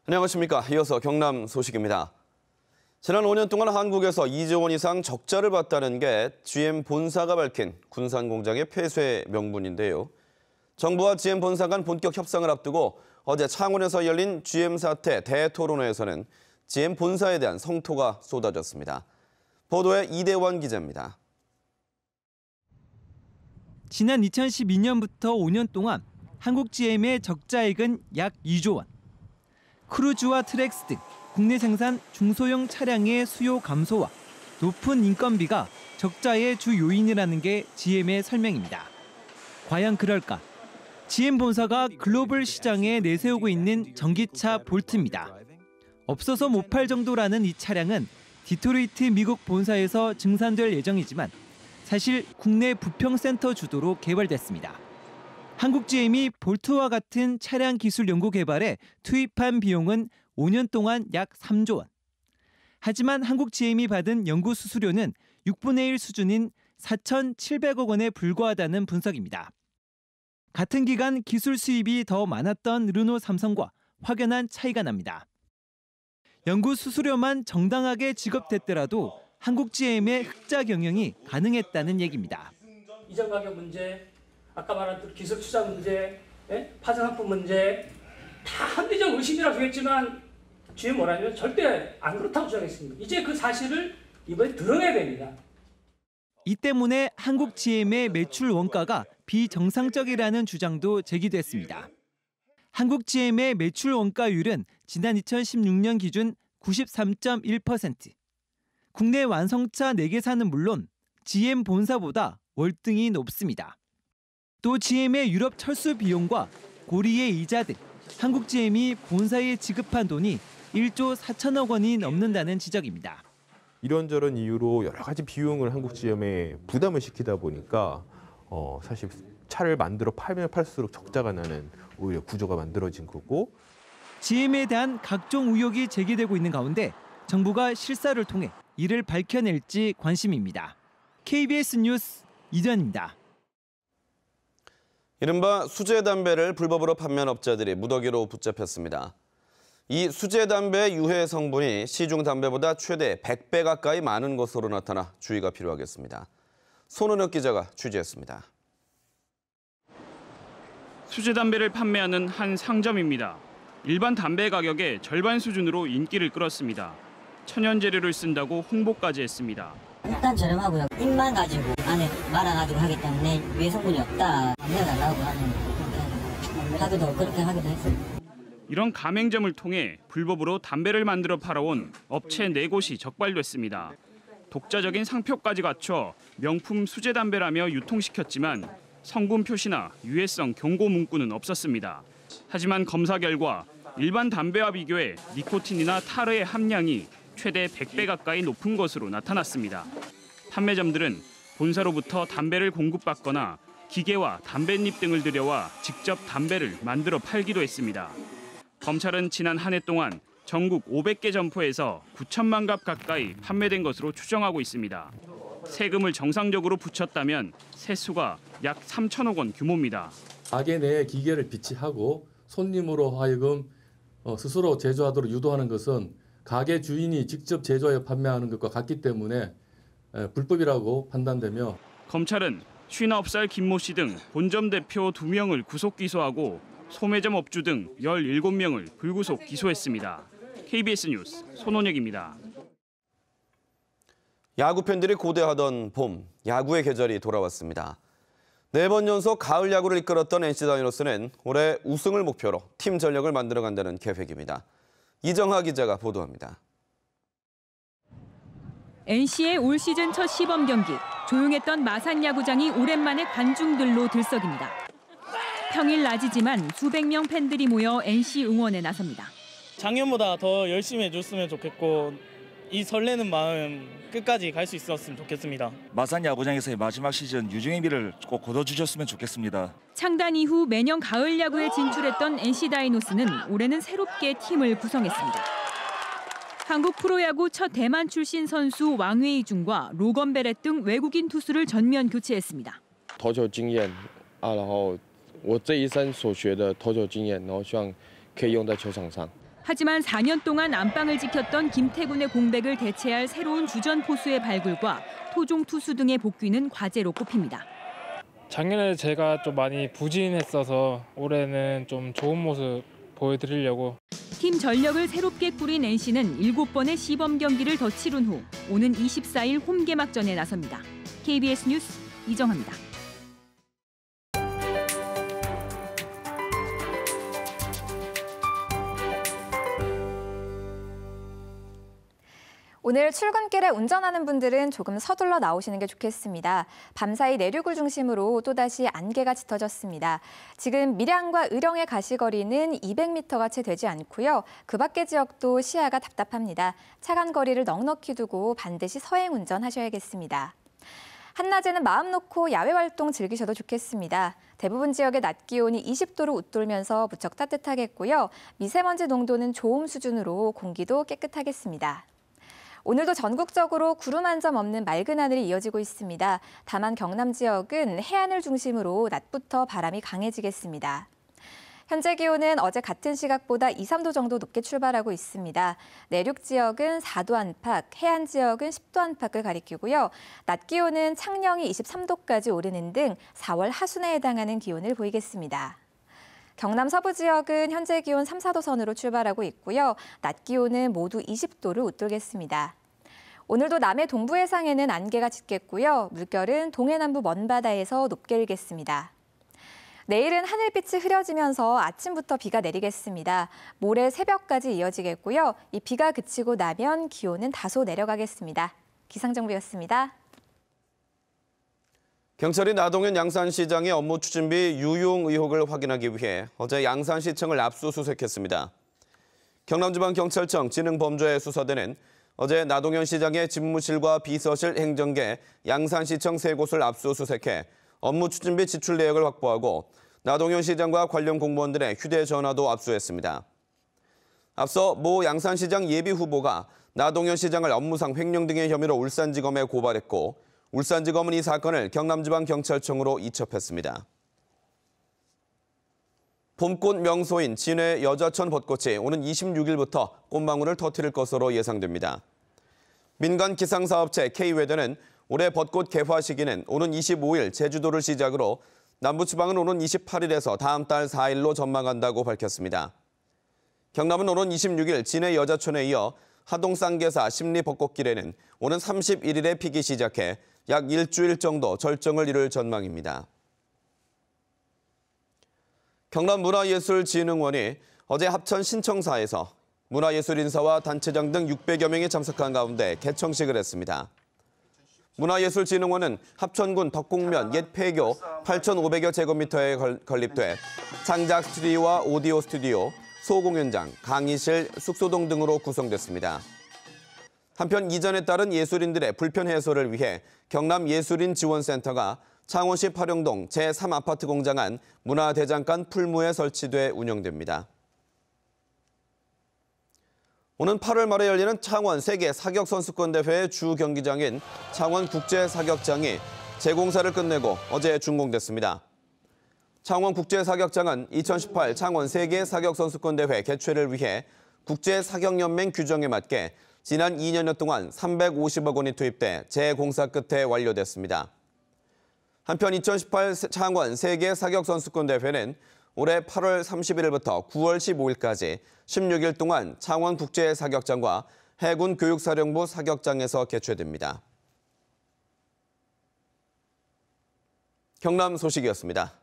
안녕하십니까. 이어서 경남 소식입니다. 지난 5년 동안 한국에서 2조 원 이상 적자를 봤다는 게 GM 본사가 밝힌 군산 공장의 폐쇄 명분인데요. 정부와 GM 본사 간 본격 협상을 앞두고 어제 창원에서 열린 GM 사태 대토론회에서는 GM 본사에 대한 성토가 쏟아졌습니다. 보도에 이대원 기자입니다. 지난 2012년부터 5년 동안 한국 GM의 적자액은 약 2조 원. 크루즈와 트랙스 등 국내 생산 중소형 차량의 수요 감소와 높은 인건비가 적자의 주 요인이라는 게 GM의 설명입니다. 과연 그럴까? GM 본사가 글로벌 시장에 내세우고 있는 전기차 볼트입니다. 없어서 못 팔 정도라는 이 차량은 디트로이트 미국 본사에서 증산될 예정이지만 사실 국내 부평센터 주도로 개발됐습니다. 한국 GM이 볼트와 같은 차량 기술 연구 개발에 투입한 비용은 5년 동안 약 3조 원. 하지만 한국 GM이 받은 연구 수수료는 6분의 1 수준인 4,700억 원에 불과하다는 분석입니다. 같은 기간 기술 수입이 더 많았던 르노 삼성과 확연한 차이가 납니다. 연구 수수료만 정당하게 지급됐더라도 한국 GM의 흑자 경영이 가능했다는 얘기입니다. 이전 가격 문제, 아까 말한 기술 투자 문제, 파생 상품 문제 다 합리적 의심이라고 했지만 GM 뭐라면 절대 안 그렇다고 주장했습니다. 이제 그 사실을 이번에 드러내야 됩니다. 이 때문에 한국 GM의 매출 원가가 비정상적이라는 주장도 제기됐습니다. 한국 GM의 매출 원가율은 지난 2016년 기준 93.1%. 국내 완성차 4개사는 물론 GM 본사보다 월등히 높습니다. 또 GM의 유럽 철수 비용과 고리의 이자 등 한국 GM이 본사에 지급한 돈이 1조 4천억 원이 넘는다는 지적입니다. 이런저런 이유로 여러 가지 비용을 한국 GM에 부담을 시키다 보니까 사실 차를 만들어 팔면 팔수록 적자가 나는 오히려 구조가 만들어진 거고. GM에 대한 각종 의혹이 제기되고 있는 가운데 정부가 실사를 통해 이를 밝혀낼지 관심입니다. KBS 뉴스 이전입니다. 이른바 수제 담배를 불법으로 판매한 업자들이 무더기로 붙잡혔습니다. 이 수제 담배의 유해 성분이 시중 담배보다 최대 100배 가까이 많은 것으로 나타나 주의가 필요하겠습니다. 손은혁 기자가 취재했습니다. 수제 담배를 판매하는 한 상점입니다. 일반 담배 가격의 절반 수준으로 인기를 끌었습니다. 천연 재료를 쓴다고 홍보까지 했습니다. 일단 저렴하고요. 입만 가지고 안에 말아가지고 하기 때문에 유해 성분이 없다. 담배달라고 하기도 그렇게 하기도 했어요. 이런 가맹점을 통해 불법으로 담배를 만들어 팔아온 업체 4곳이 적발됐습니다. 독자적인 상표까지 갖춰 명품 수제 담배라며 유통시켰지만 성분 표시나 유해성 경고 문구는 없었습니다. 하지만 검사 결과 일반 담배와 비교해 니코틴이나 타르의 함량이 최대 100배 가까이 높은 것으로 나타났습니다. 판매점들은 본사로부터 담배를 공급받거나 기계와 담뱃잎 등을 들여와 직접 담배를 만들어 팔기도 했습니다. 검찰은 지난 한 해 동안 전국 500개 점포에서 9천만 갑 가까이 판매된 것으로 추정하고 있습니다. 세금을 정상적으로 붙였다면 세수가 약 3천억 원 규모입니다. 가게 내에 기계를 비치하고 손님으로 하여금 스스로 제조하도록 유도하는 것은 가게 주인이 직접 제조하여 판매하는 것과 같기 때문에 불법이라고 판단되며 검찰은 59살 김모 씨 등 본점 대표 2명을 구속 기소하고 소매점 업주 등 17명을 불구속 기소했습니다. KBS 뉴스 손원혁입니다. 야구 팬들이 고대하던 봄, 야구의 계절이 돌아왔습니다. 4번 연속 가을 야구를 이끌었던 NC 다이노스는 올해 우승을 목표로 팀 전력을 만들어간다는 계획입니다. 이정하 기자가 보도합니다. NC의 올 시즌 첫 시범 경기, 조용했던 마산 야구장이 오랜만에 관중들로 들썩입니다. 평일 낮이지만 수백 명 팬들이 모여 NC 응원에 나섭니다. 작년보다 더 열심히 해줬으면 좋겠고 이 설레는 마음 끝까지 갈 수 있었으면 좋겠습니다. 마산 야구장에서의 마지막 시즌 유종의 미를 꼭 거둬주셨으면 좋겠습니다. 창단 이후 매년 가을 야구에 진출했던 NC 다이노스는 올해는 새롭게 팀을 구성했습니다. 한국 프로야구 첫 대만 출신 선수 왕웨이 중과 로건 베렛 등 외국인 투수를 전면 교체했습니다. 投球经验然后我这一生所学的投球经验然后希望可以用在球场上。 하지만 4년 동안 안방을 지켰던 김태균의 공백을 대체할 새로운 주전 포수의 발굴과 토종 투수 등의 복귀는 과제로 꼽힙니다. 작년에 제가 좀 많이 부진했어서 올해는 좀 좋은 모습 보여드리려고. 팀 전력을 새롭게 꾸린 NC는 7번의 시범 경기를 더 치른 후 오는 24일 홈 개막전에 나섭니다. KBS 뉴스 이정아입니다. 오늘 출근길에 운전하는 분들은 조금 서둘러 나오시는 게 좋겠습니다. 밤사이 내륙을 중심으로 또다시 안개가 짙어졌습니다. 지금 밀양과 의령의 가시거리는 200m가 채 되지 않고요. 그 밖의 지역도 시야가 답답합니다. 차간 거리를 넉넉히 두고 반드시 서행 운전하셔야겠습니다. 한낮에는 마음 놓고 야외 활동 즐기셔도 좋겠습니다. 대부분 지역의 낮 기온이 20도로 웃돌면서 무척 따뜻하겠고요. 미세먼지 농도는 좋음 수준으로 공기도 깨끗하겠습니다. 오늘도 전국적으로 구름 한 점 없는 맑은 하늘이 이어지고 있습니다. 다만 경남 지역은 해안을 중심으로 낮부터 바람이 강해지겠습니다. 현재 기온은 어제 같은 시각보다 2, 3도 정도 높게 출발하고 있습니다. 내륙 지역은 4도 안팎, 해안 지역은 10도 안팎을 가리키고요. 낮 기온은 창녕이 23도까지 오르는 등 4월 하순에 해당하는 기온을 보이겠습니다. 경남 서부 지역은 현재 기온 3, 4도 선으로 출발하고 있고요. 낮 기온은 모두 20도를 웃돌겠습니다. 오늘도 남해 동부 해상에는 안개가 짙겠고요. 물결은 동해 남부 먼바다에서 높게 일겠습니다. 내일은 하늘빛이 흐려지면서 아침부터 비가 내리겠습니다. 모레 새벽까지 이어지겠고요. 이 비가 그치고 나면 기온은 다소 내려가겠습니다. 기상정보였습니다. 경찰이 나동현 양산시장의 업무 추진비 유용 의혹을 확인하기 위해 어제 양산시청을 압수수색했습니다. 경남지방경찰청 지능범죄 수사대는 어제 나동현 시장의 집무실과 비서실 행정계 양산시청 3곳을 압수수색해 업무 추진비 지출 내역을 확보하고 나동현 시장과 관련 공무원들의 휴대전화도 압수했습니다. 앞서 모 양산시장 예비후보가 나동현 시장을 업무상 횡령 등의 혐의로 울산지검에 고발했고 울산지검은 이 사건을 경남지방경찰청으로 이첩했습니다. 봄꽃 명소인 진해 여자천 벚꽃이 오는 26일부터 꽃망울을 터뜨릴 것으로 예상됩니다. 민간 기상사업체 K웨더는 올해 벚꽃 개화 시기는 오는 25일 제주도를 시작으로 남부지방은 오는 28일에서 다음 달 4일로 전망한다고 밝혔습니다. 경남은 오는 26일 진해 여자천에 이어 하동 쌍계사 심리 벚꽃길에는 오는 31일에 피기 시작해 약 일주일 정도 절정을 이룰 전망입니다. 경남문화예술진흥원이 어제 합천 신청사에서 문화예술인사와 단체장 등 600여 명이 참석한 가운데 개청식을 했습니다. 문화예술진흥원은 합천군 덕곡면 옛 폐교 8,500여 제곱미터에 건립돼 창작 스튜디오와 오디오 스튜디오, 소공연장, 강의실, 숙소동 등으로 구성됐습니다. 한편 이전에 따른 예술인들의 불편 해소를 위해 경남예술인지원센터가 창원시 파령동 제3아파트 공장 안 문화대장간 풀무에 설치돼 운영됩니다. 오는 8월 말에 열리는 창원 세계 사격선수권대회의 주 경기장인 창원국제사격장이 재공사를 끝내고 어제 준공됐습니다. 창원국제사격장은 2018 창원 세계 사격선수권대회 개최를 위해 국제사격연맹 규정에 맞게 지난 2년여 동안 350억 원이 투입돼 재공사 끝에 완료됐습니다. 한편 2018 창원 세계 사격선수권대회는 올해 8월 31일부터 9월 15일까지 16일 동안 창원국제사격장과 해군교육사령부 사격장에서 개최됩니다. 경남 소식이었습니다.